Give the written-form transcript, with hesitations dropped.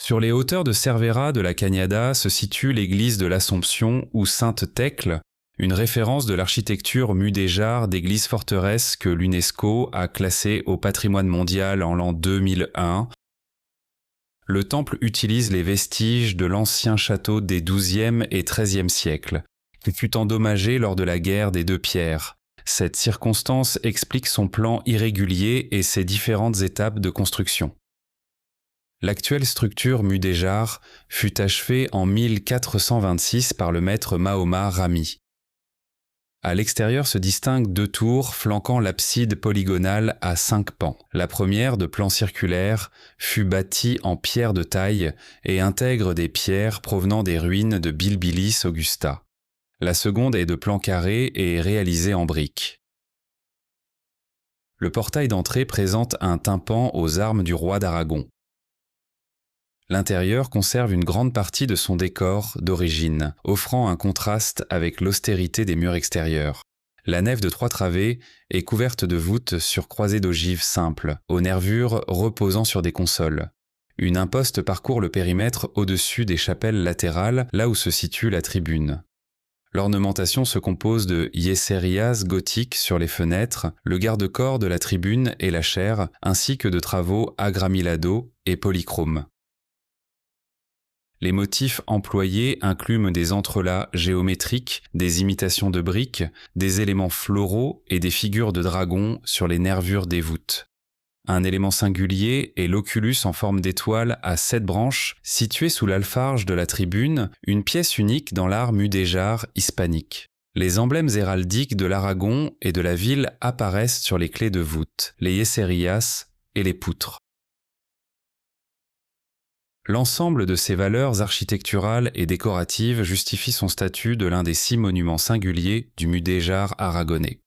Sur les hauteurs de Cervera de la Cañada se situe l'église de l'Assomption ou Sainte-Thècle, une référence de l'architecture mudéjar d'église-forteresse que l'UNESCO a classée au patrimoine mondial en l'an 2001. Le temple utilise les vestiges de l'ancien château des XIIe et XIIIe siècles, qui fut endommagé lors de la guerre des Deux Pierres. Cette circonstance explique son plan irrégulier et ses différentes étapes de construction. L'actuelle structure mudéjar fut achevée en 1426 par le maître Mahoma Rami. À l'extérieur se distinguent 2 tours flanquant l'abside polygonale à 5 pans. La première, de plan circulaire, fut bâtie en pierre de taille et intègre des pierres provenant des ruines de Bilbilis Augusta. La seconde est de plan carré et est réalisée en briques. Le portail d'entrée présente un tympan aux armes du roi d'Aragon. L'intérieur conserve une grande partie de son décor d'origine, offrant un contraste avec l'austérité des murs extérieurs. La nef de 3 travées est couverte de voûtes sur croisées d'ogives simples, aux nervures reposant sur des consoles. Une imposte parcourt le périmètre au-dessus des chapelles latérales, là où se situe la tribune. L'ornementation se compose de yesserias gothiques sur les fenêtres, le garde-corps de la tribune et la chaire, ainsi que de travaux agramillado et polychromes. Les motifs employés incluent des entrelacs géométriques, des imitations de briques, des éléments floraux et des figures de dragons sur les nervures des voûtes. Un élément singulier est l'oculus en forme d'étoile à 7 branches, situé sous l'alfarge de la tribune, une pièce unique dans l'art mudéjar hispanique. Les emblèmes héraldiques de l'Aragon et de la ville apparaissent sur les clés de voûte, les yesserias et les poutres. L'ensemble de ces valeurs architecturales et décoratives justifie son statut de l'un des 6 monuments singuliers du mudéjar aragonais.